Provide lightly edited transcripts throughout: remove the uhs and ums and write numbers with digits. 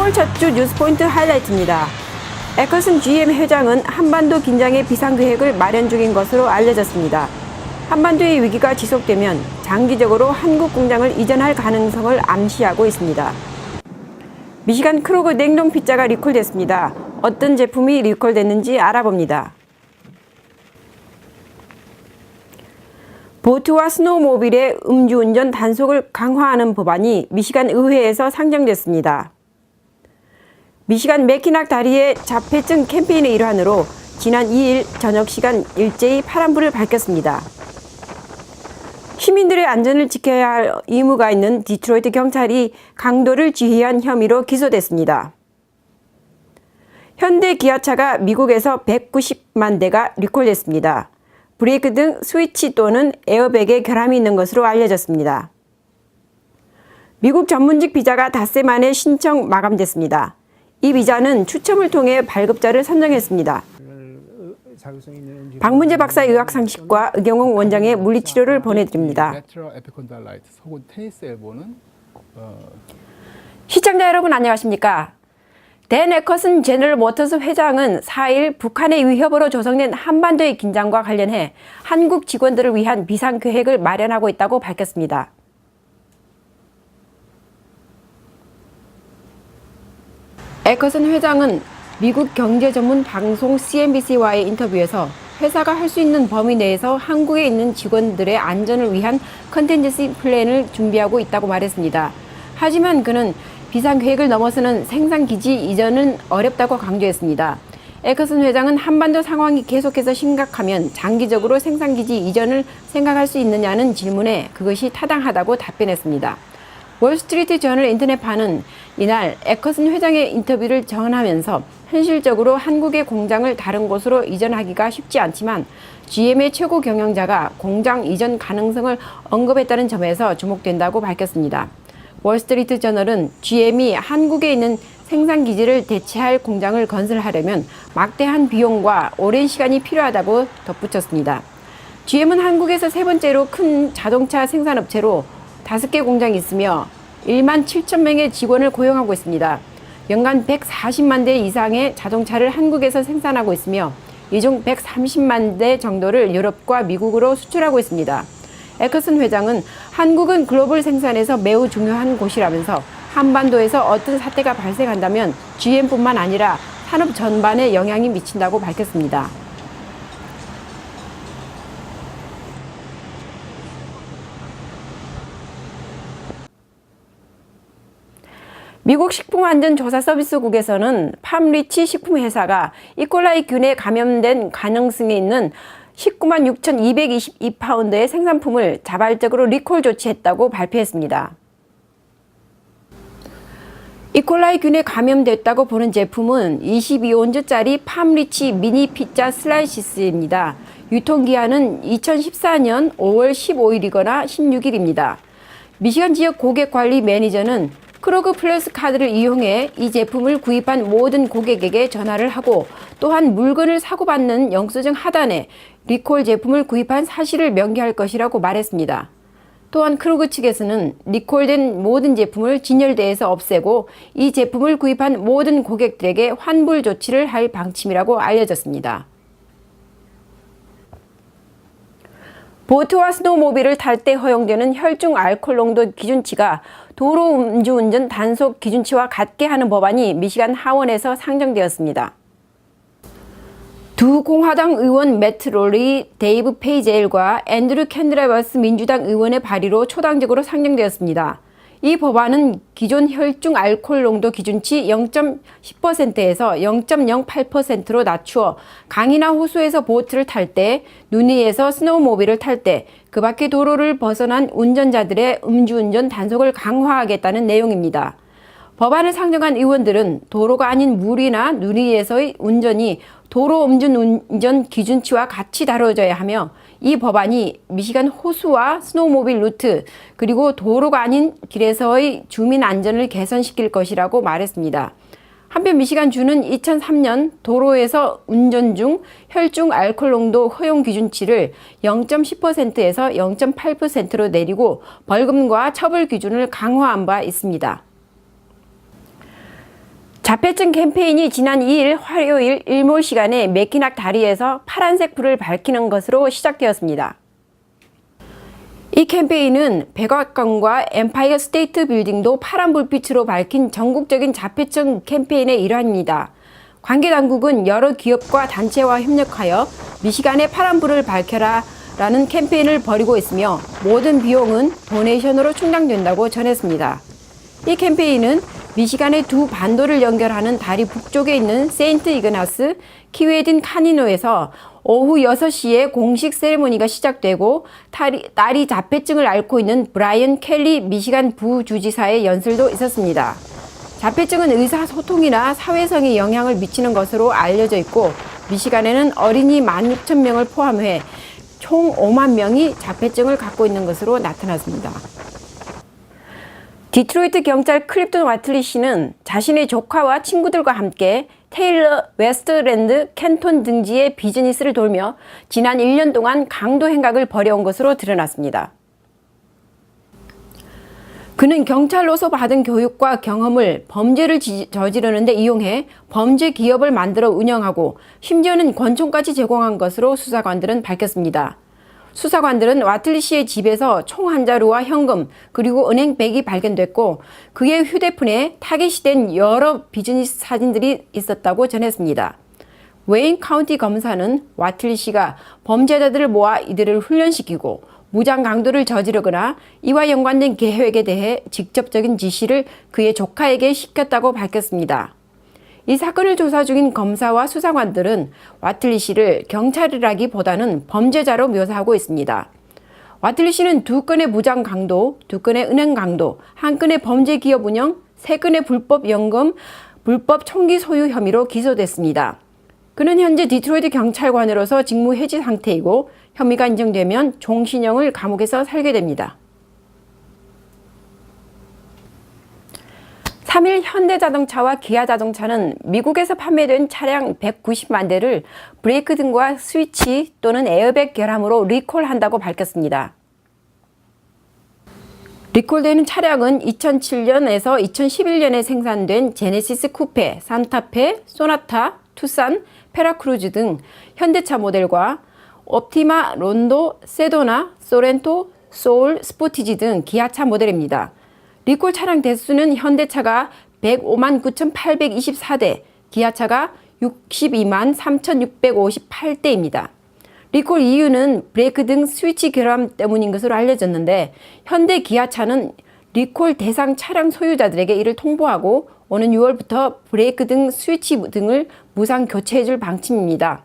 10월 첫 주 뉴스포인트 하이라이트입니다. 에커슨 GM 회장은 한반도 긴장의 비상계획을 마련 중인 것으로 알려졌습니다. 한반도의 위기가 지속되면 장기적으로 한국 공장을 이전할 가능성을 암시하고 있습니다. 미시간 크로그 냉동 피자가 리콜됐습니다. 어떤 제품이 리콜됐는지 알아봅니다. 보트와 스노우모빌의 음주운전 단속을 강화하는 법안이 미시간 의회에서 상정됐습니다. 미시간 매키낙 다리의 자폐증 캠페인의 일환으로 지난 2일 저녁 시간 일제히 파란불을 밝혔습니다. 시민들의 안전을 지켜야 할 의무가 있는 디트로이트 경찰이 강도를 지휘한 혐의로 기소됐습니다. 현대 기아차가 미국에서 190만 대가 리콜됐습니다. 브레이크 등 스위치 또는 에어백에 결함이 있는 것으로 알려졌습니다. 미국 전문직 비자가 닷새 만에 신청 마감됐습니다. 이 비자는 추첨을 통해 발급자를 선정했습니다. 박문재 박사의 의학상식과 의경홍 원장의 물리치료를 보내드립니다. 시청자 여러분 안녕하십니까? 댄 에커슨 제너럴 모터스 회장은 4일 북한의 위협으로 조성된 한반도의 긴장과 관련해 한국 직원들을 위한 비상계획을 마련하고 있다고 밝혔습니다. 에커슨 회장은 미국 경제 전문 방송 CNBC와의 인터뷰에서 회사가 할 수 있는 범위 내에서 한국에 있는 직원들의 안전을 위한 컨텐전시 플랜을 준비하고 있다고 말했습니다. 하지만 그는 비상계획을 넘어서는 생산기지 이전은 어렵다고 강조했습니다. 에커슨 회장은 한반도 상황이 계속해서 심각하면 장기적으로 생산기지 이전을 생각할 수 있느냐는 질문에 그것이 타당하다고 답변했습니다. 월스트리트 저널 인터넷판은 이날 에커슨 회장의 인터뷰를 전하면서 현실적으로 한국의 공장을 다른 곳으로 이전하기가 쉽지 않지만 GM의 최고 경영자가 공장 이전 가능성을 언급했다는 점에서 주목된다고 밝혔습니다. 월스트리트 저널은 GM이 한국에 있는 생산기지를 대체할 공장을 건설하려면 막대한 비용과 오랜 시간이 필요하다고 덧붙였습니다. GM은 한국에서 세 번째로 큰 자동차 생산업체로 5개 공장이 있으며 1만 7천 명의 직원을 고용하고 있습니다. 연간 140만 대 이상의 자동차를 한국에서 생산하고 있으며 이 중 130만 대 정도를 유럽과 미국으로 수출하고 있습니다. 에커슨 회장은 한국은 글로벌 생산에서 매우 중요한 곳이라면서 한반도에서 어떤 사태가 발생한다면 GM뿐만 아니라 산업 전반에 영향이 미친다고 밝혔습니다. 미국 식품안전조사서비스국에서는 팜리치 식품회사가 이콜라이균에 감염된 가능성이 있는 19만 6,222파운드의 생산품을 자발적으로 리콜 조치했다고 발표했습니다. 이콜라이균에 감염됐다고 보는 제품은 22온즈짜리 팜리치 미니 피자 슬라이시스입니다. 유통기한은 2014년 5월 15일이거나 16일입니다. 미시간 지역 고객관리 매니저는 크로그 플러스 카드를 이용해 이 제품을 구입한 모든 고객에게 전화를 하고 또한 물건을 사고받는 영수증 하단에 리콜 제품을 구입한 사실을 명기할 것이라고 말했습니다. 또한 크로그 측에서는 리콜된 모든 제품을 진열대에서 없애고 이 제품을 구입한 모든 고객들에게 환불 조치를 할 방침이라고 알려졌습니다. 보트와 스노우모빌을 탈 때 허용되는 혈중 알코올 농도 기준치가 도로 음주운전 단속 기준치와 같게 하는 법안이 미시간 하원에서 상정되었습니다. 두 공화당 의원 매트 롤리, 데이브 페이젤과 앤드류 캔드라버스 민주당 의원의 발의로 초당적으로 상정되었습니다. 이 법안은 기존 혈중 알코올 농도 기준치 0.10%에서 0.08%로 낮추어 강이나 호수에서 보트를 탈 때, 눈 위에서 스노우모빌을 탈 때, 그 밖의 도로를 벗어난 운전자들의 음주운전 단속을 강화하겠다는 내용입니다. 법안을 상정한 의원들은 도로가 아닌 물이나 눈 위에서의 운전이 도로 음주운전 기준치와 같이 다뤄져야 하며 이 법안이 미시간 호수와 스노우모빌 루트 그리고 도로가 아닌 길에서의 주민 안전을 개선시킬 것이라고 말했습니다. 한편 미시간주는 2003년 도로에서 운전 중 혈중 알코올 농도 허용 기준치를 0.10%에서 0.8%로 내리고 벌금과 처벌 기준을 강화한 바 있습니다. 자폐증 캠페인이 지난 2일 화요일 일몰 시간에 매키낙 다리에서 파란색 불을 밝히는 것으로 시작되었습니다. 이 캠페인은 백악관과 엠파이어 스테이트 빌딩도 파란 불빛으로 밝힌 전국적인 자폐증 캠페인의 일환입니다. 관계 당국은 여러 기업과 단체와 협력하여 미시간에 파란 불을 밝혀라 라는 캠페인을 벌이고 있으며 모든 비용은 도네이션으로 충당된다고 전했습니다. 이 캠페인은 미시간의 두 반도를 연결하는 다리 북쪽에 있는 세인트 이그나스 키웨딘 카니노에서 오후 6시에 공식 세레모니가 시작되고 딸이 자폐증을 앓고 있는 브라이언 켈리 미시간 부주지사의 연설도 있었습니다. 자폐증은 의사소통이나 사회성에 영향을 미치는 것으로 알려져 있고 미시간에는 어린이 16,000명을 포함해 총 5만 명이 자폐증을 갖고 있는 것으로 나타났습니다. 디트로이트 경찰 클립턴 와틀리 씨는 자신의 조카와 친구들과 함께 테일러 웨스트랜드 캔톤 등지의 비즈니스를 돌며 지난 1년 동안 강도 행각을 벌여온 것으로 드러났습니다. 그는 경찰로서 받은 교육과 경험을 범죄를 저지르는 데 이용해 범죄 기업을 만들어 운영하고 심지어는 권총까지 제공한 것으로 수사관들은 밝혔습니다. 수사관들은 와틀리 씨의 집에서 총 한 자루와 현금 그리고 은행백이 발견됐고 그의 휴대폰에 타깃이 된 여러 비즈니스 사진들이 있었다고 전했습니다. 웨인 카운티 검사는 와틀리 씨가 범죄자들을 모아 이들을 훈련시키고 무장 강도를 저지르거나 이와 연관된 계획에 대해 직접적인 지시를 그의 조카에게 시켰다고 밝혔습니다. 이 사건을 조사 중인 검사와 수사관들은 와틀리 씨를 경찰이라기보다는 범죄자로 묘사하고 있습니다. 와틀리 씨는 2건의 무장 강도, 2건의 은행 강도, 1건의 범죄 기업 운영, 3건의 불법 연금, 불법 총기 소유 혐의로 기소됐습니다. 그는 현재 디트로이트 경찰관으로서 직무 해지 상태이고 혐의가 인정되면 종신형을 감옥에서 살게 됩니다. 3일 현대자동차와 기아자동차는 미국에서 판매된 차량 190만 대를 브레이크 등과 스위치 또는 에어백 결함으로 리콜한다고 밝혔습니다. 리콜되는 차량은 2007년에서 2011년에 생산된 제네시스 쿠페, 산타페, 소나타, 투싼, 페라크루즈 등 현대차 모델과 옵티마, 론도, 세도나, 소렌토, 소울, 스포티지 등 기아차 모델입니다. 리콜 차량 대수는 현대차가 105만 9,824대, 기아차가 62만 3,658대입니다. 리콜 이유는 브레이크 등 스위치 결함 때문인 것으로 알려졌는데 현대 기아차는 리콜 대상 차량 소유자들에게 이를 통보하고 오는 6월부터 브레이크 등 스위치 등을 무상 교체해줄 방침입니다.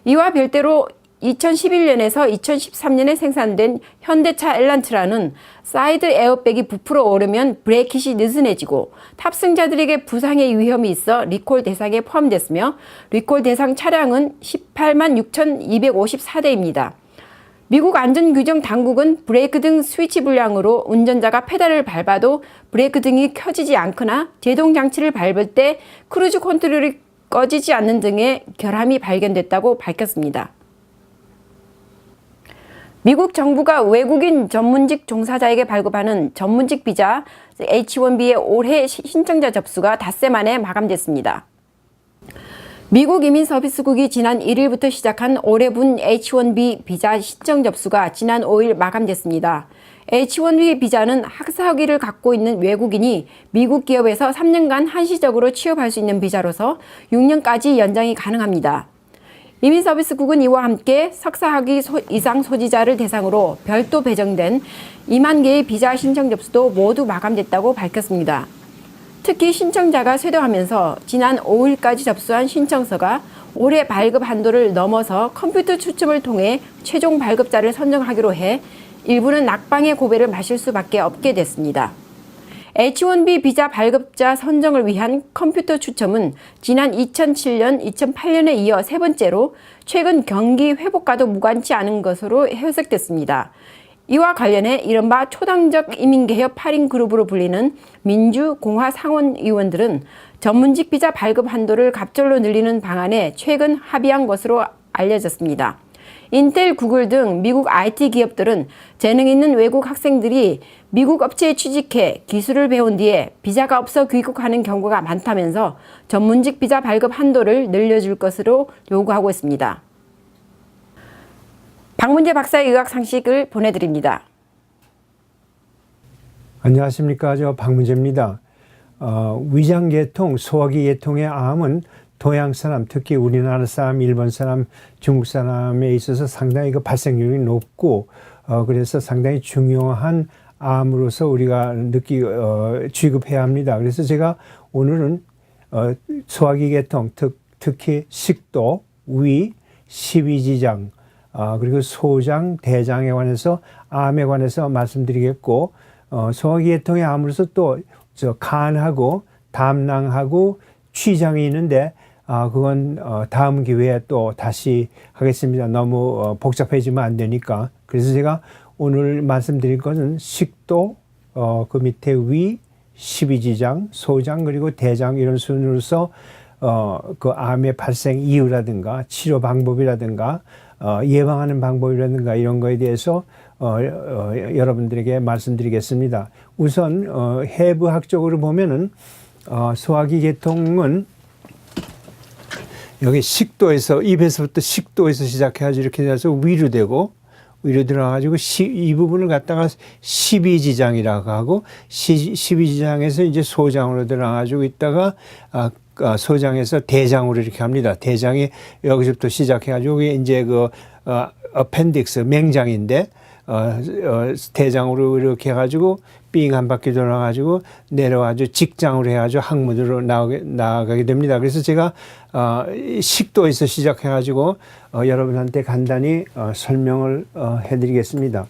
이와 별도로 2011년에서 2013년에 생산된 현대차 엘란트라는 사이드 에어백이 부풀어 오르면 브레이킷이 느슨해지고 탑승자들에게 부상의 위험이 있어 리콜 대상에 포함됐으며 리콜 대상 차량은 18만 6,254대입니다. 미국 안전규정 당국은 브레이크 등 스위치 불량으로 운전자가 페달을 밟아도 브레이크 등이 켜지지 않거나 제동장치를 밟을 때 크루즈 컨트롤이 꺼지지 않는 등의 결함이 발견됐다고 밝혔습니다. 미국 정부가 외국인 전문직 종사자에게 발급하는 전문직 비자 H-1B의 올해 신청자 접수가 닷새 만에 마감됐습니다. 미국 이민서비스국이 지난 1일부터 시작한 올해 분 H-1B 비자 신청 접수가 지난 5일 마감됐습니다. H-1B 비자는 학사학위를 갖고 있는 외국인이 미국 기업에서 3년간 한시적으로 취업할 수 있는 비자로서 6년까지 연장이 가능합니다. 이민서비스국은 이와 함께 석사학위 이상 소지자를 대상으로 별도 배정된 2만 개의 비자 신청 접수도 모두 마감됐다고 밝혔습니다. 특히 신청자가 쇄도하면서 지난 5일까지 접수한 신청서가 올해 발급 한도를 넘어서 컴퓨터 추첨을 통해 최종 발급자를 선정하기로 해 일부는 낙방의 고배를 마실 수밖에 없게 됐습니다. H-1B 비자 발급자 선정을 위한 컴퓨터 추첨은 지난 2007년, 2008년에 이어 세 번째로 최근 경기 회복과도 무관치 않은 것으로 해석됐습니다. 이와 관련해 이른바 초당적 이민개혁 8인 그룹으로 불리는 민주, 공화 상원 의원들은 전문직 비자 발급 한도를 갑절로 늘리는 방안에 최근 합의한 것으로 알려졌습니다. 인텔, 구글 등 미국 IT 기업들은 재능 있는 외국 학생들이 미국 업체에 취직해 기술을 배운 뒤에 비자가 없어 귀국하는 경우가 많다면서 전문직 비자 발급 한도를 늘려줄 것으로 요구하고 있습니다. 박문재 박사의 의학 상식을 보내드립니다. 안녕하십니까. 저 박문재입니다. 위장계통, 소화기계통의 암은 동양 사람, 특히 우리나라 사람, 일본 사람, 중국 사람에 있어서 상당히 그 발생률이 높고, 그래서 상당히 중요한 암으로서 우리가 취급해야 합니다. 그래서 제가 오늘은 소화기계통, 특히 식도, 위, 십이지장, 그리고 소장, 대장에 관해서 암에 관해서 말씀드리겠고, 소화기계통의 암으로서 또 간하고 담낭하고 췌장이 있는데 그건 다음 기회에 또 다시 하겠습니다. 너무 복잡해지면 안 되니까. 그래서 제가 오늘 말씀드릴 것은 식도, 그 밑에 위, 십이지장, 소장 그리고 대장 이런 순으로서 그 암의 발생 이유라든가 치료 방법이라든가 예방하는 방법이라든가 이런 거에 대해서 여러분들에게 말씀드리겠습니다. 우선 해부학적으로 보면은 소화기계통은 여기 식도에서 입에서부터 식도에서 시작해가지고 이렇게 돼서 위로 되고 위로 들어가가지고 이 부분을 갖다가 십이지장이라고 하고 십이지장에서 이제 소장으로 들어가가지고 있다가 소장에서 대장으로 이렇게 합니다. 대장이 여기서부터 시작해가지고 이제 그 어펜딕스 맹장인데 대장으로 이렇게 해가지고 삥 한 바퀴 돌아가지고 내려가지고 직장으로 해가지고 항문으로 나가게 됩니다. 그래서 제가 식도에서 시작해가지고 여러분한테 간단히 설명을 해드리겠습니다.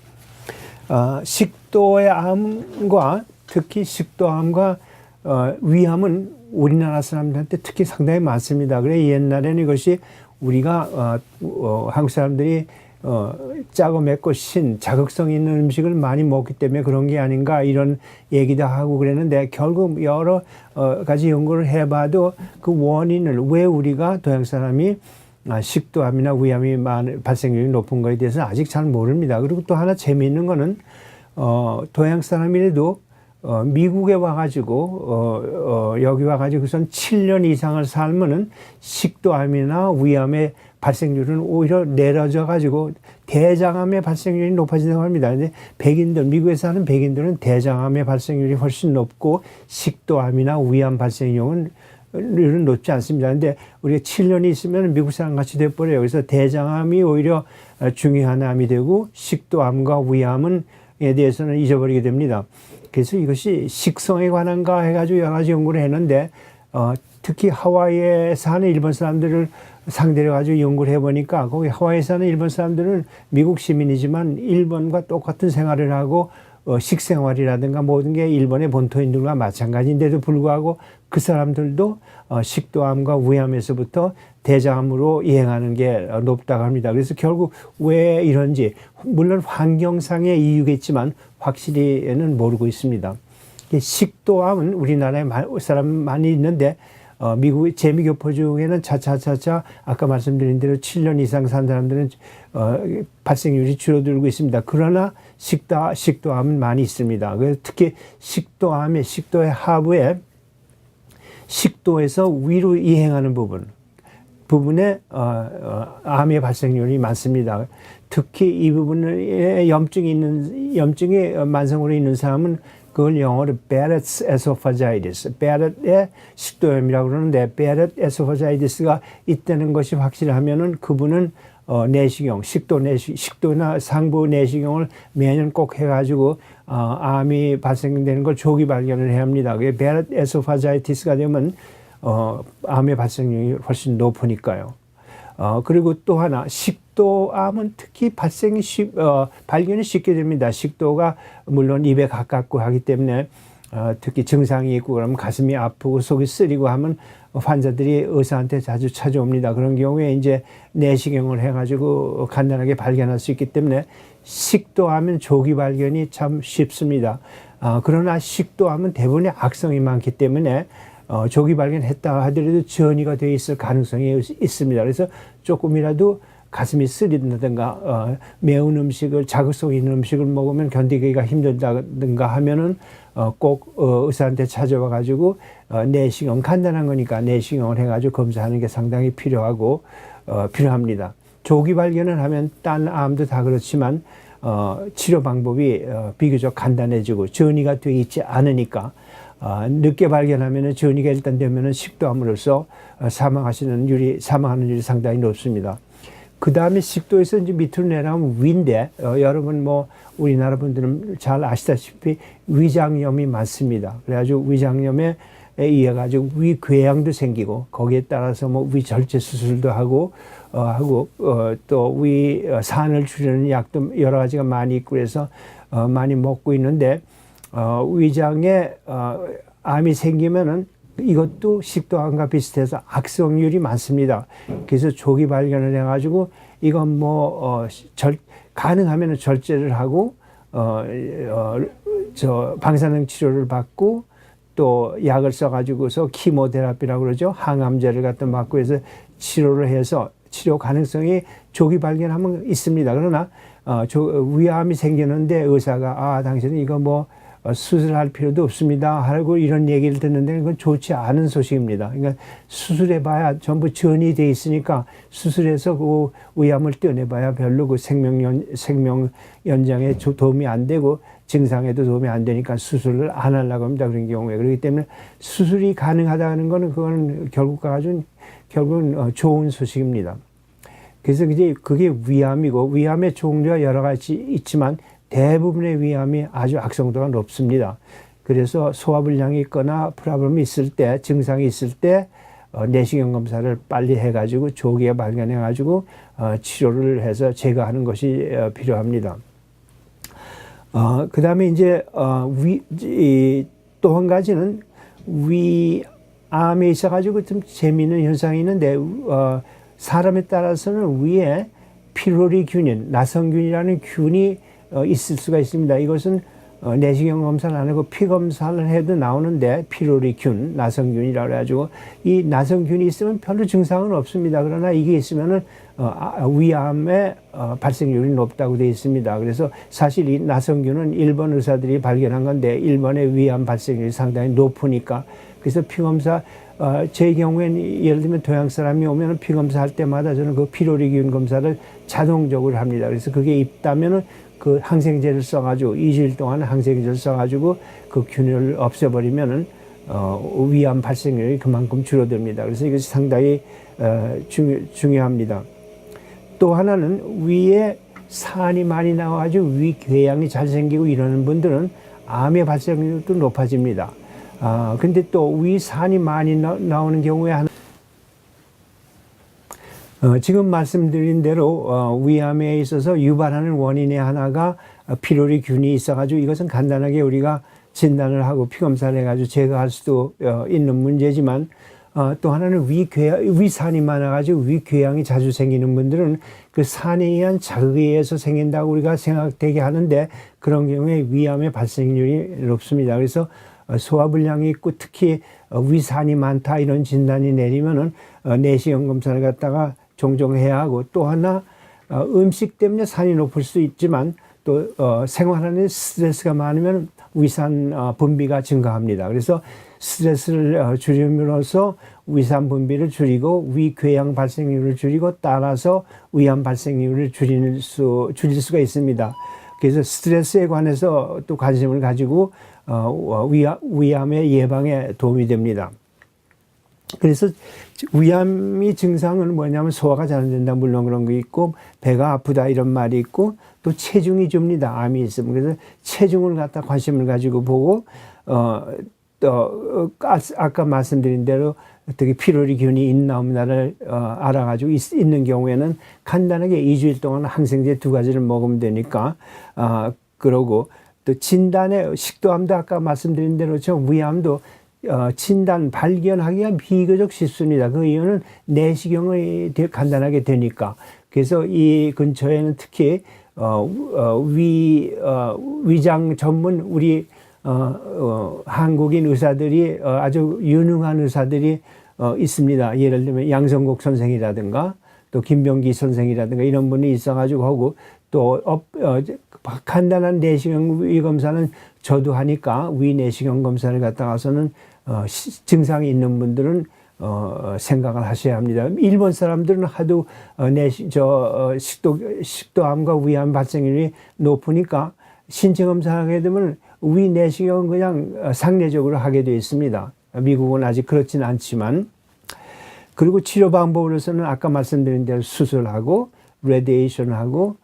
식도의 암과 특히 식도암과 위암은 우리나라 사람들한테 특히 상당히 많습니다. 그래 옛날에는 이것이 우리가 한국 사람들이 짜고 맵고 신 자극성 있는 음식을 많이 먹기 때문에 그런 게 아닌가 이런 얘기도 하고 그랬는데 결국 여러 가지 연구를 해봐도 그 원인을 왜 우리가 동양 사람이 식도암이나 위암이 발생률이 높은 거에 대해서는 아직 잘 모릅니다. 그리고 또 하나 재미있는 거는 동양 사람이라도 미국에 와가지고 여기 와가지고선 7년 이상을 살면은 식도암이나 위암의 발생률은 오히려 내려져 가지고 대장암의 발생률이 높아진다고 합니다. 근데 백인들, 미국에 사는 백인들은 대장암의 발생률이 훨씬 높고 식도암이나 위암 발생률은 높지 않습니다. 근데 우리가 7년이 있으면 미국 사람 같이 돼버려요. 그래서 대장암이 오히려 중요한 암이 되고 식도암과 위암은 에 대해서는 잊어버리게 됩니다. 그래서 이것이 식성에 관한가 해가지고 여러 가지 연구를 했는데 특히 하와이에 사는 일본 사람들을 상대로 가지고 연구를 해보니까 거기 하와이에 사는 일본 사람들은 미국 시민이지만 일본과 똑같은 생활을 하고 식생활이라든가 모든 게 일본의 본토인들과 마찬가지인데도 불구하고 그 사람들도 식도암과 위암에서부터 대장암으로 이행하는 게 높다고 합니다. 그래서 결국 왜 이런지 물론 환경상의 이유겠지만 확실히는 모르고 있습니다. 식도암은 우리나라에 사람 많이 있는데 미국 재미교포 중에는 차차차차 아까 말씀드린 대로 7년 이상 산 사람들은 발생률이 줄어들고 있습니다. 그러나 식도암은 많이 있습니다. 특히 식도의 하부에 식도에서 위로 이행하는 부분에 암의 발생률이 많습니다. 특히 이 부분에 염증이 만성으로 있는 사람은 그걸 영어로 Barrett's esophagitis, Barrett의 식도염이라고 그러는데 Barrett esophagitis가 있다는 것이 확실하면은 그분은 내시경, 식도나 상부 내시경을 매년 꼭 해가지고 암이 발생되는 걸 조기 발견을 해야 합니다. 그게 Barrett esophagitis가 되면 암의 발생률이 훨씬 높으니까요. 그리고 또 하나 식도암은 특히 발견이 쉽게 됩니다. 식도가 물론 입에 가깝고 하기 때문에 특히 증상이 있고 그러면 가슴이 아프고 속이 쓰리고 하면 환자들이 의사한테 자주 찾아옵니다. 그런 경우에 이제 내시경을 해가지고 간단하게 발견할 수 있기 때문에 식도암은 조기 발견이 참 쉽습니다. 그러나 식도암은 대부분의 악성이 많기 때문에 조기 발견했다 하더라도 전이가 되어 있을 가능성이 있습니다. 그래서 조금이라도 가슴이 쓰린다든가 매운 음식을 자극성 있는 음식을 먹으면 견디기가 힘들다든가 하면은 꼭 의사한테 찾아와 가지고 내시경 간단한 거니까 내시경을 해가지고 검사하는 게 상당히 필요합니다. 조기 발견을 하면 딴 암도 다 그렇지만 치료 방법이 비교적 간단해지고 전이가 돼 있지 않으니까 늦게 발견하면 전이가 일단 되면 식도암으로서 사망하는 율이 상당히 높습니다. 그 다음에 식도에서 이제 밑으로 내려가면 위인데 여러분 뭐 우리나라 분들은 잘 아시다시피 위장염이 많습니다. 그래가지고 위장염에 의해 가지고 위궤양도 생기고 거기에 따라서 뭐 위절제 수술도 하고 또 위 산을 줄이는 약도 여러 가지가 많이 있고 그래서 많이 먹고 있는데 위장에 암이 생기면은 이것도 식도암과 비슷해서 악성률이 많습니다. 그래서 조기 발견을 해가지고 이건 뭐 가능하면 절제를 하고 방사능 치료를 받고 또 약을 써가지고서 키모테라피라고 그러죠. 항암제를 갖다 맞고 해서 치료를 해서 치료 가능성이 조기 발견하면 있습니다. 그러나 위암이 생기는데 의사가 당신은 이거 뭐 수술할 필요도 없습니다 하고 이런 얘기를 듣는데 그건 좋지 않은 소식입니다. 그러니까 수술해봐야 전부 전이 돼 있으니까 수술해서 그 위암을 떼어내봐야 별로 그 생명 연장에 도움이 안 되고 증상에도 도움이 안 되니까 수술을 안 하려고 합니다. 그런 경우에. 그렇기 때문에 수술이 가능하다는 거는 그건 결국은 좋은 소식입니다. 그래서 이제 그게 위암이고 위암의 종류가 여러 가지 있지만 대부분의 위암이 아주 악성도가 높습니다. 그래서 소화불량이 있거나 프로블럼이 있을 때, 증상이 있을 때 내시경 검사를 빨리 해가지고 조기에 발견해가지고 치료를 해서 제거하는 것이 필요합니다. 그 다음에 이제 또 한 가지는 위암에 있어가지고 좀 재미있는 현상이 있는데 사람에 따라서는 위에 피로리균인, 나성균이라는 균이 있을 수가 있습니다. 이것은 내시경 검사를 안 하고 피 검사를 해도 나오는데 피로리균, 나성균이라고 해가지고 이 나성균이 있으면 별로 증상은 없습니다. 그러나 이게 있으면은 위암의 발생률이 높다고 되어 있습니다. 그래서 사실 이 나성균은 일본 의사들이 발견한 건데 일본의 위암 발생률이 상당히 높으니까 그래서 피 검사 제 경우에는 예를 들면 동양 사람이 오면 피 검사할 때마다 저는 그 피로리균 검사를 자동적으로 합니다. 그래서 그게 있다면은 그 항생제를 써가지고 2주일 동안 항생제를 써가지고 그 균을 없애버리면은 위암 발생률이 그만큼 줄어듭니다. 그래서 이것이 상당히 중요합니다. 또 하나는 위에 산이 많이 나와가지고 위궤양이 잘 생기고 이러는 분들은 암의 발생률도 높아집니다. 근데 또 위산이 많이 나오는 경우에 지금 말씀드린 대로 위암에 있어서 유발하는 원인의 하나가 피로리균이 있어가지고 이것은 간단하게 우리가 진단을 하고 피검사를 해가지고 제거할 수도 있는 문제지만 또 하나는 위산이 많아가지고 위궤양이 자주 생기는 분들은 그 산에 의한 자극에 의해서 생긴다고 우리가 생각되게 하는데 그런 경우에 위암의 발생률이 높습니다. 그래서 소화불량이 있고 특히 위산이 많다 이런 진단이 내리면은 내시경 검사를 갖다가 종종 해야 하고 또 하나 음식 때문에 산이 높을 수 있지만 또 생활하는 스트레스가 많으면 위산 분비가 증가합니다. 그래서 스트레스를 줄임으로써 위산 분비를 줄이고 위궤양 발생률을 줄이고 따라서 위암 발생률을 줄일 수가 있습니다. 그래서 스트레스에 관해서 또 관심을 가지고 위암의 예방에 도움이 됩니다. 그래서 위암의 증상은 뭐냐면 소화가 잘 안 된다. 물론 그런 거 있고 배가 아프다 이런 말이 있고 또 체중이 줍니다. 암이 있으면. 그래서 체중을 갖다 관심을 가지고 보고 또 아까 말씀드린 대로 어떻게 피로리균이 있나 없나를 알아가지고 있는 경우에는 간단하게 2주일 동안 항생제 2가지를 먹으면 되니까 그러고 또 진단에 식도암도 아까 말씀드린 대로 위암도 진단 발견하기가 비교적 쉽습니다. 그 이유는 내시경이 간단하게 되니까. 그래서 이 근처에는 특히 위장 전문 우리 한국인 의사들이 아주 유능한 의사들이 있습니다. 예를 들면 양성국 선생이라든가 또 김병기 선생이라든가 이런 분이 있어가지고 하고 또 간단한 내시경 위 검사는 저도 하니까 위 내시경 검사를 갖다가서는 증상이 있는 분들은 생각을 하셔야 합니다. 일본 사람들은 하도 식도암과 위암 발생률이 높으니까 신체 검사하게 되면 위 내시경은 그냥 상례적으로 하게 되어 있습니다. 미국은 아직 그렇지는 않지만. 그리고 치료 방법으로서는 아까 말씀드린 대로 수술하고 레디에이션하고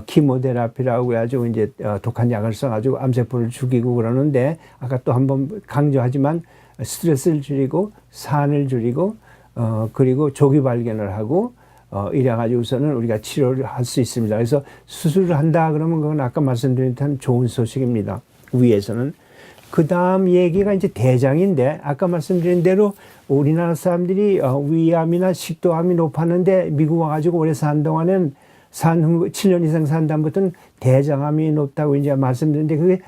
키모테라피라고 해가지고 이제 독한 약을 써가지고 암세포를 죽이고 그러는데 아까 또 한번 강조하지만 스트레스를 줄이고 산을 줄이고 그리고 조기 발견을 하고 이래가지고서는 우리가 치료를 할 수 있습니다. 그래서 수술을 한다 그러면 그건 아까 말씀드린 듯한 좋은 소식입니다. 위에서는. 그 다음 얘기가 이제 대장인데 아까 말씀드린 대로 우리나라 사람들이 위암이나 식도암이 높았는데 미국 와가지고 오래 산 동안은 7년 이상 산 다음부터는 대장암이 높다고 이제 말씀드렸는데 그게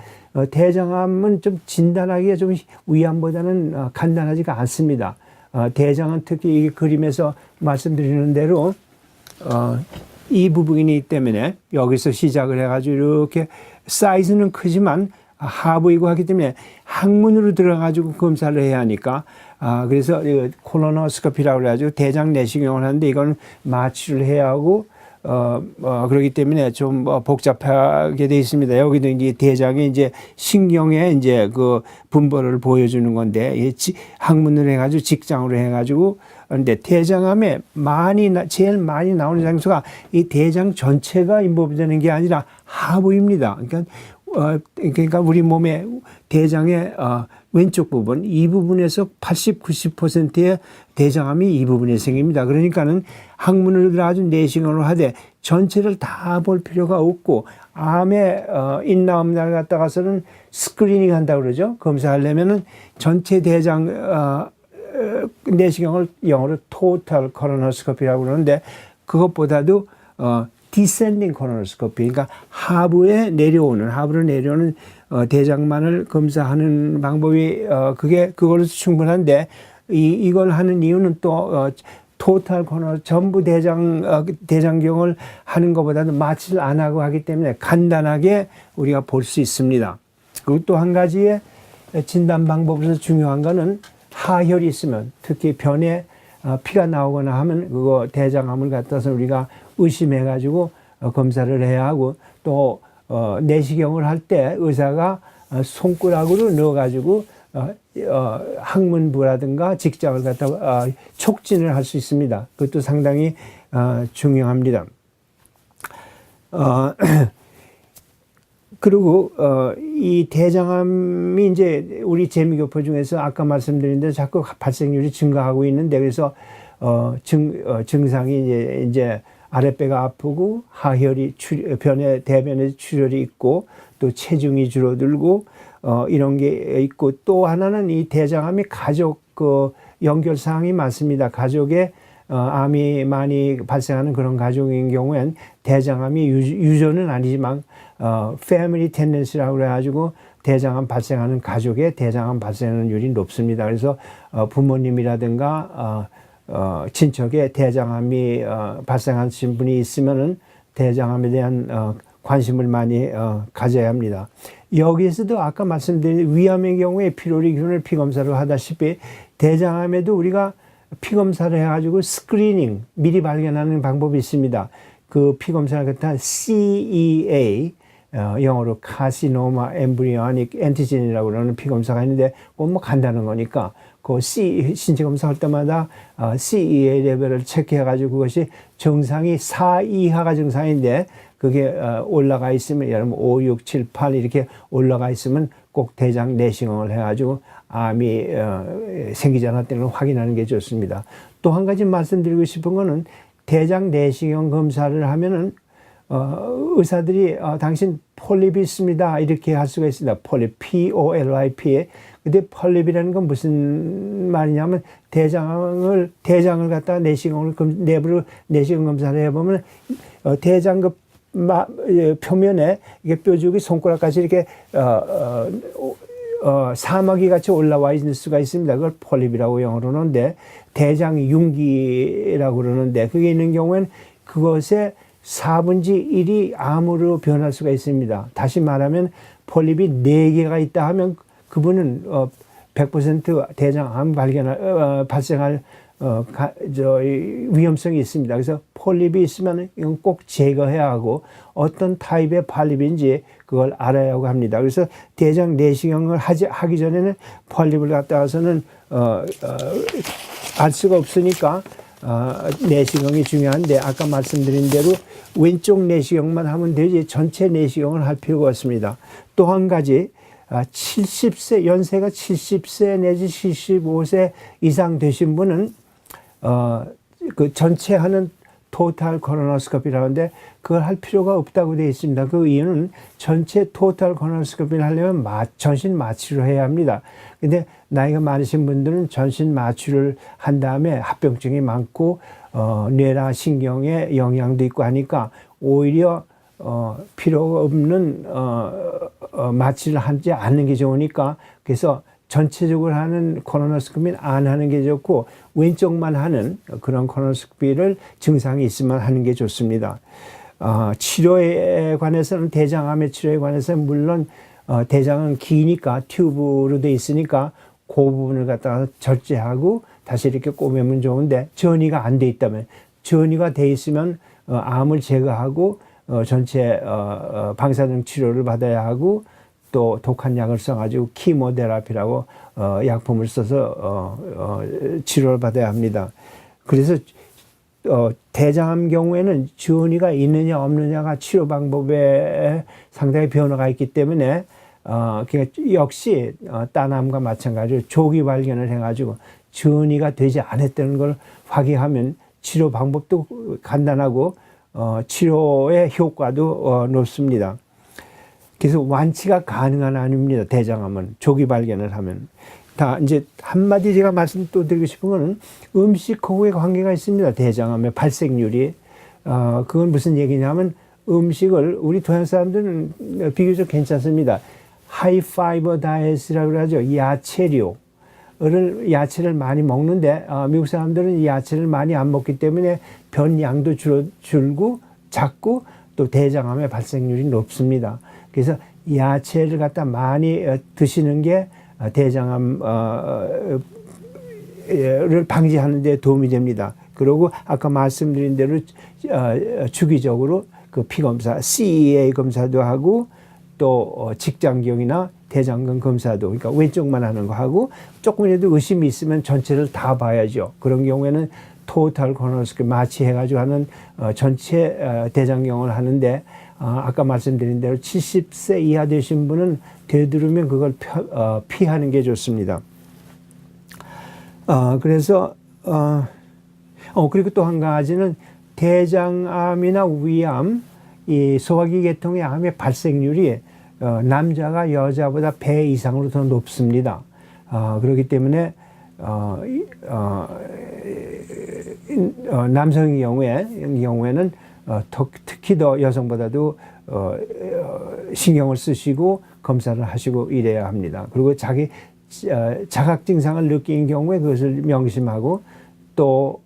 대장암은 좀 진단하기가 좀 위암보다는 간단하지가 않습니다. 대장은 특히 이 그림에서 말씀드리는 대로 이 부분이기 때문에 여기서 시작을 해가지고 이렇게 사이즈는 크지만 하부이고 하기 때문에 항문으로 들어가지고 검사를 해야 하니까 그래서 콜로노스코피라고 그래가지고 대장 내시경을 하는데 이건 마취를 해야 하고 그렇기 때문에 좀 복잡하게 돼 있습니다. 여기도 이제 대장에 이제 신경에 이제 그 분포를 보여주는 건데 항문으로 해가지고 직장으로 해가지고 그런데 대장암에 제일 많이 나오는 장소가 이 대장 전체가 인volv되는 게 아니라 하부입니다. 그러니까 우리 몸의 대장의 왼쪽 부분, 이 부분에서 80, 90%의 대장암이 이 부분에 생깁니다. 그러니까는 항문을 들어가지고 내시경을 하되 전체를 다 볼 필요가 없고 암의 인나옴 날 갖다가서는 스크리닝 한다고 그러죠. 검사하려면은 전체 대장 내시경을 영어로 토탈 코로노스코피라고 그러는데 그것보다도 디센딩 코로노스코피, 그러니까 하부로 내려오는 대장만을 검사하는 방법이 그걸로 충분한데 이걸 하는 이유는 또 토탈 코로나 전부 대장경을 하는 것보다는 마취를 안 하고 하기 때문에 간단하게 우리가 볼 수 있습니다. 그리고 또 한 가지의 진단 방법에서 중요한 거는 하혈이 있으면 특히 변에 피가 나오거나 하면 그거 대장암을 갖다서 우리가 의심해가지고 검사를 해야 하고 또 내시경을 할 때 의사가 손가락으로 넣어가지고 항문부라든가 직장을 갖다 촉진을 할 수 있습니다. 그것도 상당히 중요합니다. 그리고 이 대장암이 이제 우리 재미교포 중에서 아까 말씀드린 대로 자꾸 발생률이 증가하고 있는데 그래서 증상이 이제 아랫배가 아프고 하혈이 대변에 출혈이 있고 또 체중이 줄어들고 이런 게 있고 또 하나는 이 대장암이 가족 연결 사항이 많습니다. 가족에 암이 많이 발생하는 그런 가족인 경우엔 대장암이 유전은 아니지만 패밀리 텐던시라고 그래가지고 대장암 발생하는 가족에 대장암 발생하는율이 높습니다. 그래서 부모님이라든가 친척에 대장암이 발생하신 분이 있으면은 대장암에 대한 관심을 많이 가져야 합니다. 여기에서도 아까 말씀드린 위암의 경우에 피로리균을 피검사로 하다시피 대장암에도 우리가 피검사를 해가지고 스크리닝 미리 발견하는 방법이 있습니다. 그 피검사를 갖다 CEA 영어로 카시노마 엠브리오닉 엔티젠이라고 그러는 피검사가 있는데 그건 뭐 간단한 거니까 그 신체 검사할 때마다 CEA 레벨을 체크해가지고 그것이 정상이 4 이하가 정상인데 그게 올라가 있으면 예를 들면 5, 6, 7, 8 이렇게 올라가 있으면 꼭 대장 내시경을 해가지고 암이 생기지 않았다는 걸 확인하는 게 좋습니다. 또 한 가지 말씀드리고 싶은 거는 대장 내시경 검사를 하면은 의사들이 당신 폴립이 있습니다 이렇게 할 수가 있습니다. 폴립, P-O-L-I-P. 근데 폴립이라는 건 무슨 말이냐면 대장을 갖다가 내부로 내시경 검사를 해보면 대장 표면에 이게 뼈죽이 손가락까지 이렇게 사마귀 같이 올라와 있을 수가 있습니다. 그걸 폴립이라고 영어로 하는데 대장 융기라고 그러는데 그게 있는 경우에는 그것의 4분의 1이 암으로 변할 수가 있습니다. 다시 말하면 폴립이 4개가 있다 하면 그분은 100% 대장암 발생할 위험성이 있습니다. 그래서 폴립이 있으면 이건 꼭 제거해야 하고 어떤 타입의 폴립인지 그걸 알아야 하고 합니다. 그래서 대장 내시경을 하기 전에는 폴립을 갖다가서는 알 수가 없으니까 내시경이 중요한데 아까 말씀드린 대로 왼쪽 내시경만 하면 되지 전체 내시경을 할 필요가 없습니다. 또 한 가지 70세 연세가 70세 내지 75세 이상 되신 분은 그 전체 하는 토탈 코로노스코피라는데 그걸 할 필요가 없다고 되어 있습니다. 그 이유는 전체 토탈 코로노스코피를 하려면 전신 마취를 해야 합니다. 근데 나이가 많으신 분들은 전신 마취를 한 다음에 합병증이 많고 뇌나 신경에 영향도 있고 하니까 오히려 필요가 없는 마취를 하지 않는 게 좋으니까 그래서 전체적으로 하는 코로노스코피는 안 하는 게 좋고 왼쪽만 하는 그런 코로노스코피를 증상이 있으면 하는 게 좋습니다. 치료에 관해서는 대장암의 치료에 관해서는 물론 대장은 기니까 튜브로 돼 있으니까 그 부분을 갖다가 절제하고 다시 이렇게 꼬매면 좋은데 전이가 안 돼 있다면 전이가 돼 있으면 암을 제거하고 전체 방사능 치료를 받아야 하고 또 독한 약을 써가지고 키모테라피라고 약품을 써서 치료를 받아야 합니다. 그래서 대장암 경우에는 전이가 있느냐 없느냐가 치료 방법에 상당히 변화가 있기 때문에 역시 딴 암과 마찬가지로 조기 발견을 해가지고 전이가 되지 않았다는 걸 확인하면 치료 방법도 간단하고 치료의 효과도 높습니다. 그래서 완치가 가능한 암입니다. 대장암은 조기 발견을 하면. 다 이제 한마디 제가 말씀 또 드리고 싶은 거는 음식하고의 관계가 있습니다. 대장암의 발생률이. 그건 무슨 얘기냐면 음식을 우리 동양 사람들은 비교적 괜찮습니다. 하이파이버 다이어트라고 하죠. 야채류. 야채를 많이 먹는데 미국 사람들은 야채를 많이 안 먹기 때문에 변양도 줄고 작고 또 대장암의 발생률이 높습니다. 그래서 야채를 갖다 많이 드시는 게 대장암을 방지하는 데 도움이 됩니다. 그리고 아까 말씀드린 대로 주기적으로 그 피검사, CEA 검사도 하고 또 직장경이나 대장경 검사도 그러니까 왼쪽만 하는 거 하고 조금이라도 의심이 있으면 전체를 다 봐야죠. 그런 경우에는 토탈 코로노스코피 마취해가지고 하는 전체 대장경을 하는데 아까 말씀드린 대로 70세 이하 되신 분은 되도록이면 그걸 피하는 게 좋습니다. 그래서 그리고 또 한 가지는 대장암이나 위암, 이 소화기 계통의 암의 발생률이 남자가 여자보다 배 이상으로 더 높습니다. 그렇기 때문에 남성의 경우에는 특히 더 여성보다도 신경을 쓰시고 검사를 하시고 이래야 합니다. 그리고 자기 자각 증상을 느낀 경우에 그것을 명심하고 또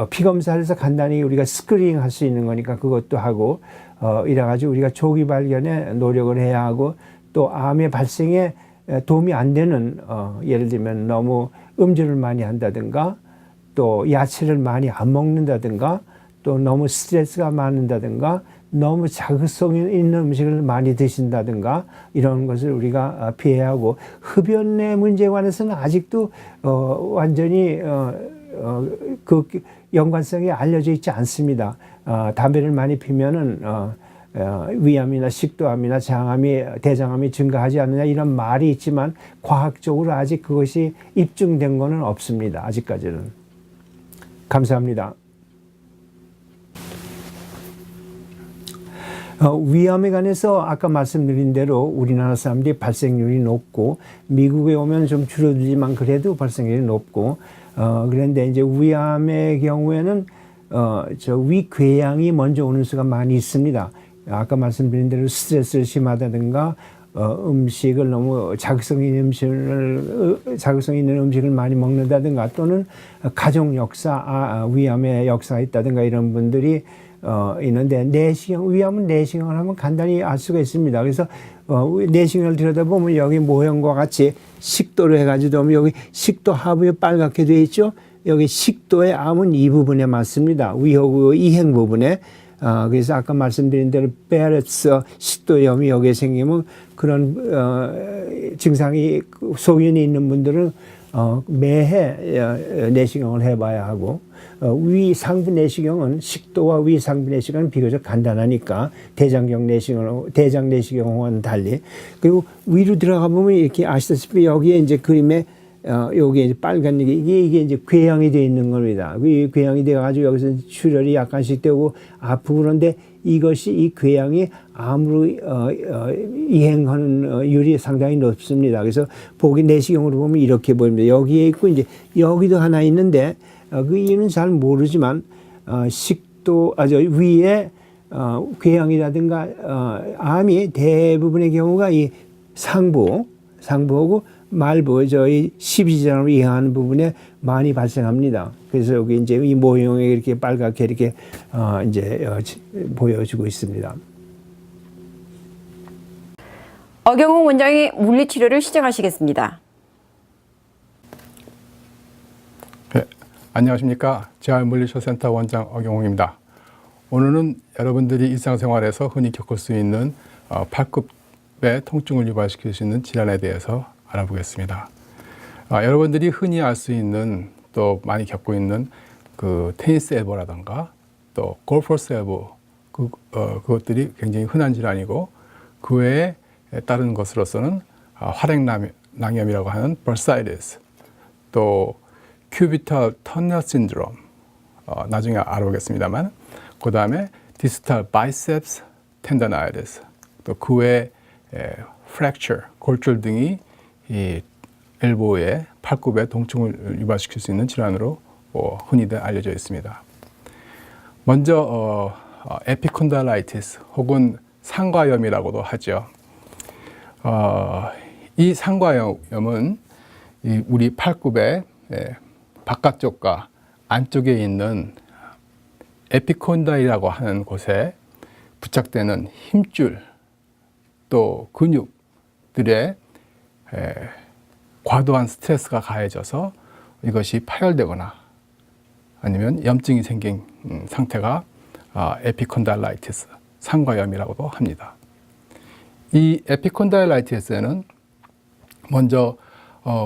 피검사를 해서 간단히 우리가 스크리닝 할 수 있는 거니까 그것도 하고 이래가지고 우리가 조기 발견에 노력을 해야 하고 또 암의 발생에 도움이 안 되는 예를 들면 너무 음주를 많이 한다든가 또 야채를 많이 안 먹는다든가 또 너무 스트레스가 많은다든가 너무 자극성 있는 음식을 많이 드신다든가 이런 것을 우리가 피해야 하고 흡연의 문제에 관해서는 아직도 완전히 그 연관성이 알려져 있지 않습니다. 담배를 많이 피면은 위암이나 식도암이나 장암이 대장암이 증가하지 않느냐 이런 말이 있지만 과학적으로 아직 그것이 입증된 것은 없습니다. 아직까지는. 감사합니다. 위암에 관해서 아까 말씀드린 대로 우리나라 사람들이 발생률이 높고 미국에 오면 좀 줄어들지만 그래도 발생률이 높고 그런데 이제 위암의 경우에는 위궤양이 먼저 오는 수가 많이 있습니다. 아까 말씀드린 대로 스트레스를 심하다든가 음식을 너무 자극성 있는 음식을 많이 먹는다든가 또는 가족 역사, 위암의 역사가 있다든가 이런 분들이 있는데 위암은 내시경을 하면 간단히 알 수가 있습니다. 그래서 내시경을 들여다보면 여기 모형과 같이 식도를 해가지고 여기 식도 하부에 빨갛게 되어 있죠. 여기 식도의 암은 이 부분에 맞습니다. 위하고 이행 부분에. 그래서 아까 말씀드린 대로 베레츠 식도염이 여기에 생기면 그런 증상이 소견이 있는 분들은 매해 내시경을 해봐야 하고 위 상부 내시경은 식도와 위 상부 내시경은 비교적 간단하니까 대장 내시경과는 달리 그리고 위로 들어가 보면 이렇게 아시다시피 여기에 이제 그림에 여기에 이제 빨간 이게 이제 궤양이 되어 있는 겁니다. 이 궤양이 되어 가지고 여기서 출혈이 약간씩 되고 아프고 그런데 이것이 이 궤양이 암으로 이행하는 율이 상당히 높습니다. 그래서 보기 내시경으로 보면 이렇게 보입니다. 여기에 있고 이제 여기도 하나 있는데 그 이유는 잘 모르지만 식도 저 위에 궤양이라든가 암이 대부분의 경우가 이 상부하고 말부 저희 십이지장으로 이해하는 부분에 많이 발생합니다. 그래서 여기 이제 이 모형에 이렇게 빨갛게 이렇게 이제 보여주고 있습니다. 어경홍 원장이 물리치료를 시작하시겠습니다. 네, 안녕하십니까. 재활물리치료센터 원장 어경홍입니다. 오늘은 여러분들이 일상생활에서 흔히 겪을 수 있는 팔굽의 통증을 유발시킬 수 있는 질환에 대해서 알아보겠습니다. 여러분들이 흔히 알 수 있는 또 많이 겪고 있는 그 테니스 엘보라든가 또 골퍼스 엘보 그것들이 굉장히 흔한 질환이고 그 외에 다른 것으로서는 활액낭염이라고 하는 버사이티스 또 큐비탈 터널 신드롬 나중에 알아보겠습니다만 그 다음에 디스탈 바이셉스 텐더나이티스 또 그 외에 프랙처 골절 등이 이 엘보의 팔굽의 통증을 유발시킬 수 있는 질환으로 흔히들 알려져 있습니다. 먼저 에피콘달라이티스 혹은 상과염이라고도 하죠. 이 상과염은 우리 팔굽의 바깥쪽과 안쪽에 있는 에피콘다이라고 하는 곳에 부착되는 힘줄 또 근육들의 과도한 스트레스가 가해져서 이것이 파열되거나 아니면 염증이 생긴 상태가 에피콘달라이티스, 상과염이라고도 합니다. 이 에피콘달라이티스에는 먼저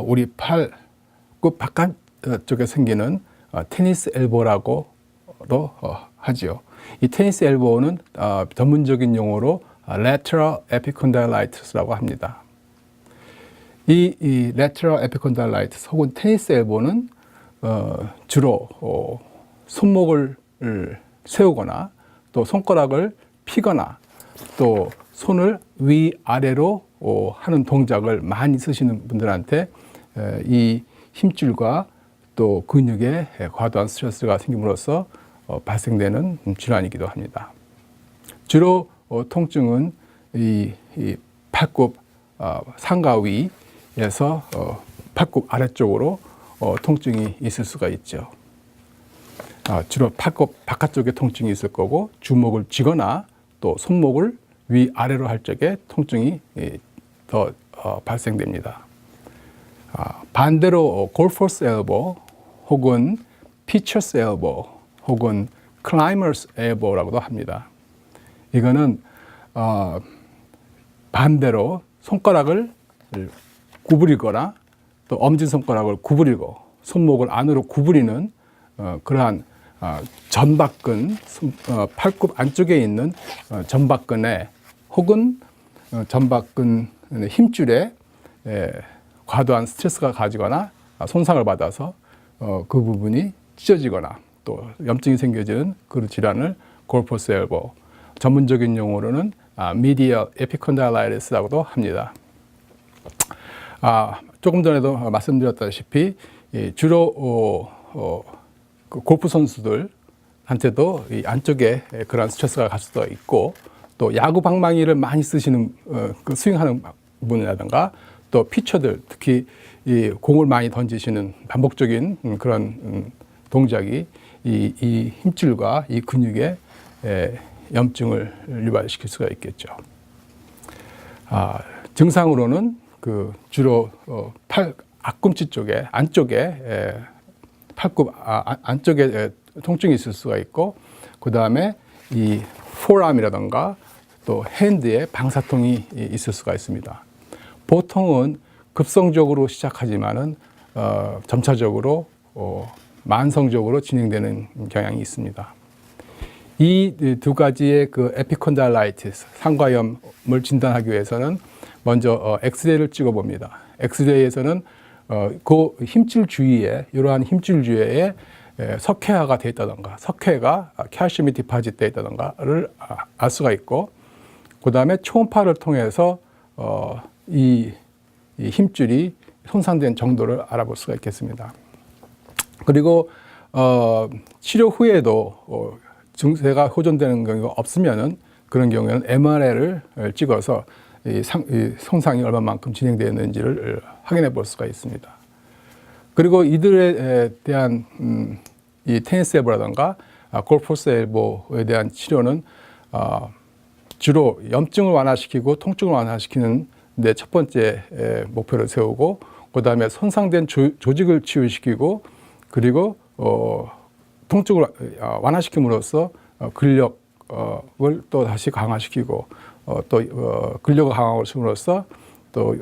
우리 팔굽 바깥쪽에 생기는 테니스 엘보라고도 하지요. 이 테니스 엘보는 전문적인 용어로 lateral epicondylitis라고 합니다. 이 lateral epicondylitis 혹은 테니스 엘보는 주로 손목을 세우거나 또 손가락을 피거나 또 손을 위아래로 하는 동작을 많이 쓰시는 분들한테 이 힘줄과 또 근육에 과도한 스트레스가 생김으로써 발생되는 질환이기도 합니다. 주로 통증은 이 팔굽 상가 위에서 팔굽 아래쪽으로 통증이 있을 수가 있죠. 주로 팔굽 바깥쪽에 통증이 있을 거고 주먹을 쥐거나 또 손목을 위아래로 할 적에 통증이 더 발생됩니다. 반대로 골퍼스 엘보 혹은 피처스 엘보 혹은 클라이머스 엘보라고도 합니다. 이거는 반대로 손가락을 구부리거나 또 엄지손가락을 구부리고 손목을 안으로 구부리는 그러한 전박근, 팔굽 안쪽에 있는 전박근에 혹은 전박근 힘줄에 과도한 스트레스가 가지거나 손상을 받아서 그 부분이 찢어지거나 또 염증이 생겨지는 그 질환을 골퍼스 엘보, 전문적인 용어로는 medial epicondylitis라고도 합니다. 조금 전에도 말씀드렸다시피 주로 그 골프 선수들한테도 이 안쪽에 그런 스트레스가 갈 수도 있고 또 야구 방망이를 많이 쓰시는 그 스윙하는 부분이라든가 또 피처들, 특히 이 공을 많이 던지시는 반복적인 그런 동작이 이 힘줄과 이 근육에 염증을 유발시킬 수가 있겠죠. 증상으로는 그 주로 팔 앞꿈치 쪽에 안쪽에 팔굽 안쪽에 통증이 있을 수가 있고, 그 다음에 이 포람이라든가 또 핸드에 방사통이 있을 수가 있습니다. 보통은 급성적으로 시작하지만은 점차적으로 만성적으로 진행되는 경향이 있습니다. 이 두 가지의 그 에피콘달라이티스, 상과염을 진단하기 위해서는 먼저 엑스레이를 찍어 봅니다. 엑스레이에서는 그 힘줄 주위에, 이러한 힘줄 주위에 석회화가 되어 있다던가, 석회가 칼슘이 디파짓되어 있다던가를 알 수가 있고, 그 다음에 초음파를 통해서 이 힘줄이 손상된 정도를 알아볼 수가 있겠습니다. 그리고 치료 후에도 증세가 호전되는 경우가 없으면은, 그런 경우에는 MRI를 찍어서 이 손상이 얼마만큼 진행되었는지를 확인해 볼 수가 있습니다. 그리고 이들에 대한 이 테니스 엘보라든가 골포스 엘보에 대한 치료는 주로 염증을 완화시키고 통증을 완화시키는 데 첫 번째 목표를 세우고, 그 다음에 손상된 조직을 치유시키고, 그리고 통증을 완화시킴으로써 근력을 또 다시 강화시키고, 또 근력을 강화시킴으로써 또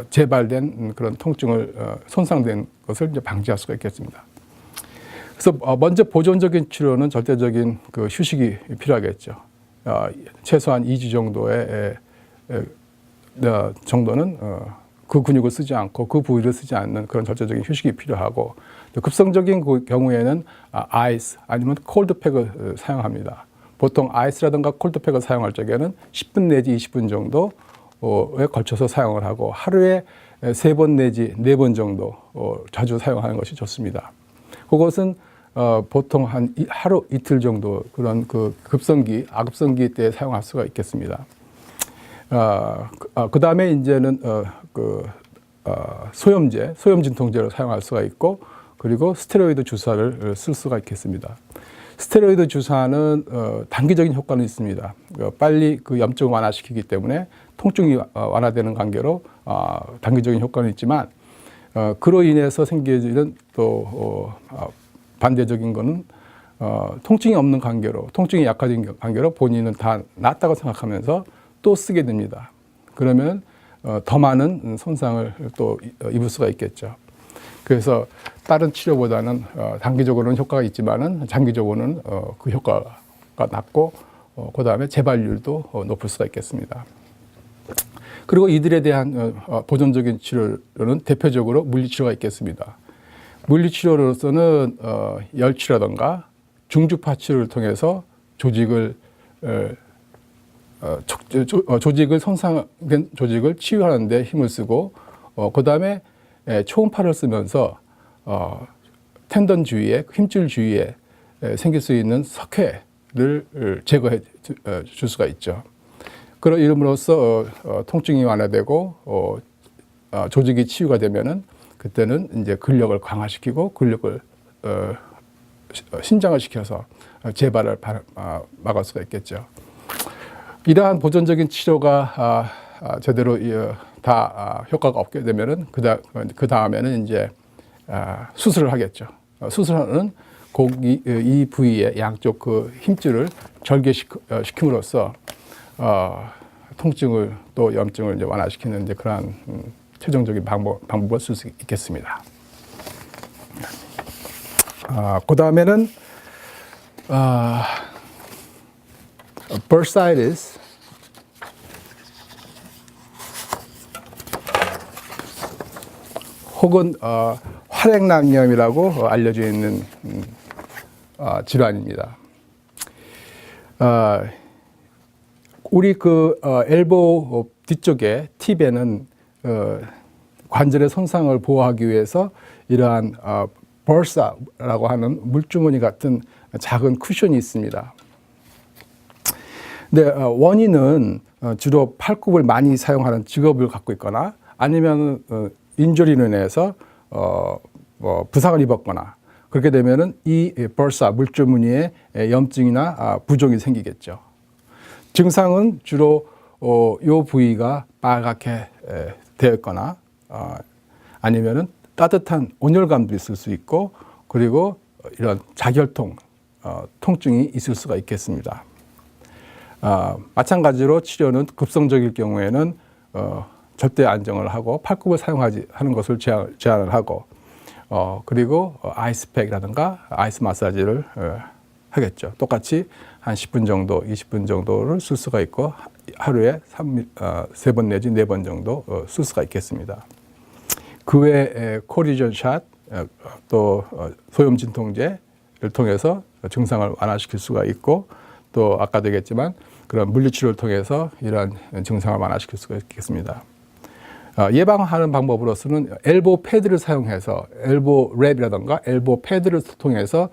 재발된 그런 통증을 손상된 것을 이제 방지할 수가 있겠습니다. 그래서 먼저 보존적인 치료는 절대적인 그 휴식이 필요하겠죠. 최소한 2주 정도의 정도는 그 근육을 쓰지 않고 그 부위를 쓰지 않는 그런 절대적인 휴식이 필요하고, 또 급성적인 그 경우에는 아이스 아니면 콜드팩을 사용합니다. 보통 아이스라든가 콜드팩을 사용할 적에는 10분 내지 20분 정도에 걸쳐서 사용을 하고, 하루에 3번 내지 4번 정도 자주 사용하는 것이 좋습니다. 그것은 보통 한 하루 이틀 정도 그런 그 급성기, 아급성기 때 사용할 수가 있겠습니다. 그 다음에 이제는 소염 진통제를 사용할 수가 있고, 그리고 스테로이드 주사를 쓸 수가 있겠습니다. 스테로이드 주사는 단기적인 효과는 있습니다. 빨리 그 염증을 완화시키기 때문에 통증이 완화되는 관계로 단기적인 효과는 있지만, 그로 인해서 생기는 또 반대적인 거는 통증이 없는 관계로, 통증이 약화된 관계로 본인은 다 낫다고 생각하면서 또 쓰게 됩니다. 그러면 더 많은 손상을 또 입을 수가 있겠죠. 그래서 다른 치료보다는 단기적으로는 효과가 있지만은 장기적으로는 그 효과가 낮고, 그 다음에 재발률도 높을 수가 있겠습니다. 그리고 이들에 대한 보존적인 치료는 대표적으로 물리치료가 있겠습니다. 물리치료로서는 열치라든가 중주파 치료를 통해서 조직을 손상된 조직을 치유하는 데 힘을 쓰고, 그 다음에 초음파를 쓰면서 텐던 주위에, 힘줄 주위에 생길 수 있는 석회를 제거해 줄 수가 있죠. 그런 이름으로써 통증이 완화되고 조직이 치유가 되면은, 그때는 이제 근력을 강화시키고 근력을 신장을 시켜서 재발을 막을 수가 있겠죠. 이러한 보존적인 치료가 제대로 다 효과가 없게 되면은 그 다음에는 이제 수술을 하겠죠. 수술은 이 부위의 양쪽 그 힘줄을 절개시킴으로써 통증을 또 염증을 이제 완화시키는 이제 그러한 최종적인 방법을 쓸 수 있겠습니다. 그 다음에는 bursitis, 혹은 활액낭염이라고 알려져 있는 질환입니다. 우리 그 엘보 뒤쪽에 팁에는 관절의 손상을 보호하기 위해서 이러한 벌사라고 하는 물주머니 같은 작은 쿠션이 있습니다. 근데 원인은 주로 팔굽을 많이 사용하는 직업을 갖고 있거나 아니면 인ju리로 인해서 부상을 입었거나 그렇게 되면은 이 bursa 물줄 무늬에 염증이나 부종이 생기겠죠. 증상은 주로 요 부위가 빨갛게 되어 있거나 아니면은 따뜻한 온열감도 있을 수 있고 그리고 이런 자결통, 통증이 있을 수가 있겠습니다. 마찬가지로 치료는 급성적일 경우에는 절대 안정을 하고 팔굽을 하는 것을 제한을 하고 그리고 아이스팩이라든가 아이스 마사지를 하겠죠. 똑같이 한 10분 정도, 20분 정도를 쓸 수가 있고 하루에 3번 내지 4번 정도 쓸 수가 있겠습니다. 그 외에 코리전 샷, 또 소염 진통제를 통해서 증상을 완화시킬 수가 있고 또 아까도 얘기했지만 그런 물리치료를 통해서 이러한 증상을 완화시킬 수가 있겠습니다. 예방하는 방법으로서는 엘보 패드를 사용해서 엘보 랩이라든가 엘보 패드를 통해서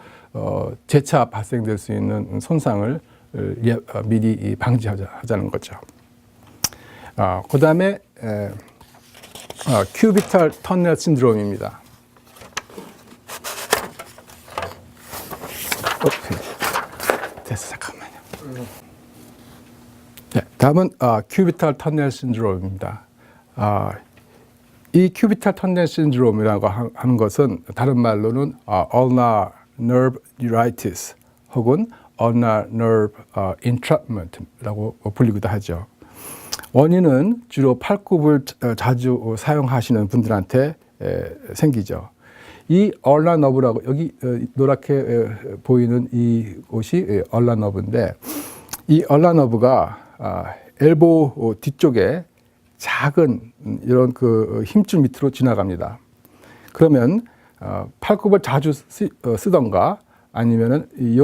재차 발생될 수 있는 손상을 미리 방지하자는 거죠. 그 다음에 큐비탈 터널 신드롬입니다. 됐어, 잠깐만요. 네, 다음은 큐비탈 터널 신드롬입니다. 이 큐비탈 터널 신드롬이라고 하는 것은 다른 말로는 ulnar nerve neuritis 혹은 ulnar nerve entrapment라고 불리기도 하죠. 원인은 주로 팔굽을 자주 사용하시는 분들한테 생기죠. 이 ulnar nerve라고 여기 노랗게 보이는 이 곳이 ulnar nerve인데 이 ulnar nerve가 엘보 뒤쪽에 작은 이런 그 힘줄 밑으로 지나갑니다. 그러면 팔굽을 자주 쓰던가 아니면은 이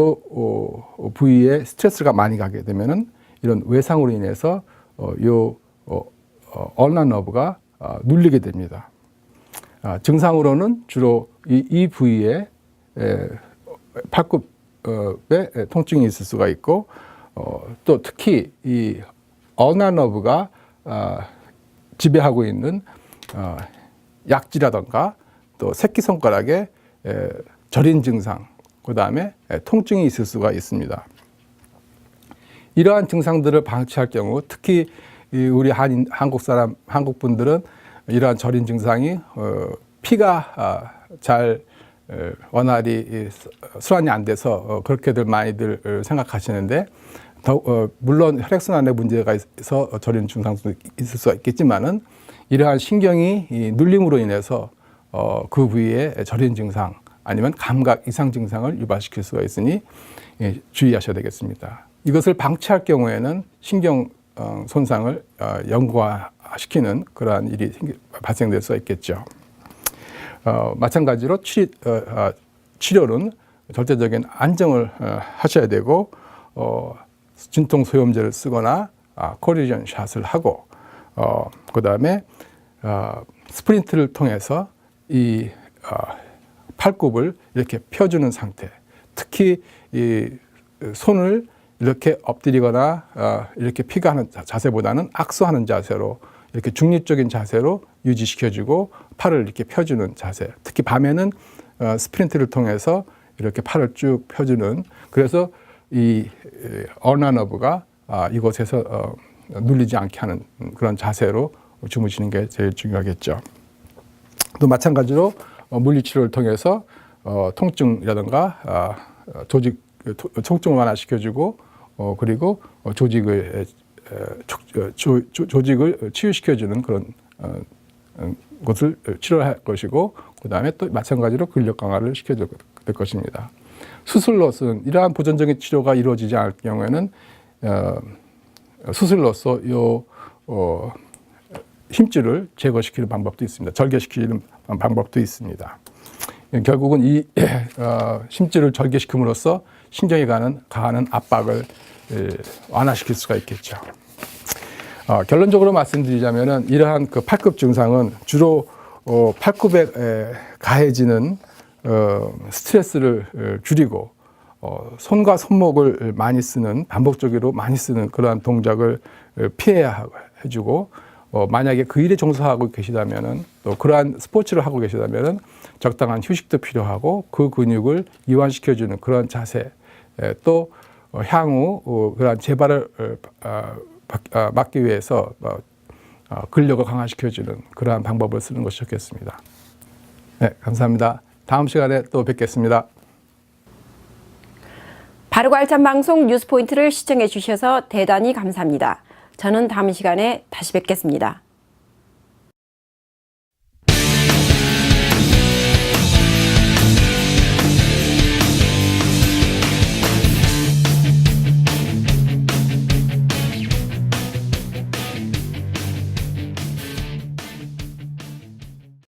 부위에 스트레스가 많이 가게 되면은 이런 외상으로 인해서 ulnar nerve가 눌리게 됩니다. 증상으로는 주로 이 부위에 팔굽에 통증이 있을 수가 있고 또 특히 이 ulnar nerve가 지배하고 있는 약지라던가 또 새끼손가락에 저린 증상, 그 다음에 통증이 있을 수가 있습니다. 이러한 증상들을 방치할 경우 특히 우리 한국 분들은 이러한 저린 증상이 피가 잘 원활히 순환이 안 돼서 그렇게들 많이들 생각하시는데 물론 혈액순환에 문제가 있어서 저린 증상도 있을 수가 있겠지만은 이러한 신경이 눌림으로 인해서 그 부위에 저린 증상 아니면 감각 이상 증상을 유발시킬 수가 있으니 주의하셔야 되겠습니다. 이것을 방치할 경우에는 신경 손상을 영구화시키는 그러한 일이 발생될 수가 있겠죠. 마찬가지로 치료는 절대적인 안정을 하셔야 되고 진통 소염제를 쓰거나 코리전 샷을 하고 그 다음에 스프린트를 통해서 이 팔굽을 이렇게 펴주는 상태, 특히 이 손을 이렇게 엎드리거나 이렇게 피가하는 자세보다는 악수하는 자세로 이렇게 중립적인 자세로 유지시켜주고 팔을 이렇게 펴주는 자세, 특히 밤에는 스프린트를 통해서 이렇게 팔을 쭉 펴주는, 그래서 이 ulnar nerve가 이곳에서 눌리지 않게 하는 그런 자세로 주무시는 게 제일 중요하겠죠. 또 마찬가지로 물리치료를 통해서 통증이라든가 통증을 완화시켜주고 그리고 조직을 치유시켜주는 그런 것을 치료할 것이고, 그 다음에 또 마찬가지로 근력 강화를 시켜줄 것입니다. 수술로서는 이러한 보존적인 치료가 이루어지지 않을 경우에는 수술로서 힘줄을 제거시키는 방법도 있습니다. 절개시키는 방법도 있습니다. 결국은 이 힘줄을 절개시킴으로써 신경에 가하는 압박을 완화시킬 수가 있겠죠. 결론적으로 말씀드리자면은 이러한 그 팔굽 증상은 주로 팔굽에 가해지는 스트레스를 줄이고 손과 손목을 많이 쓰는, 반복적으로 많이 쓰는 그러한 동작을 피해야 해주고 만약에 그 일에 종사하고 계시다면은 또 그러한 스포츠를 하고 계시다면은 적당한 휴식도 필요하고 그 근육을 이완시켜주는 그런 자세 또 향후 그러한 재발을 막기 위해서 근력을 강화시켜주는 그러한 방법을 쓰는 것이 좋겠습니다. 네, 감사합니다. 다음 시간에 또 뵙겠습니다. 바르고 알찬 방송 뉴스포인트를 시청해 주셔서 대단히 감사합니다. 저는 다음 시간에 다시 뵙겠습니다.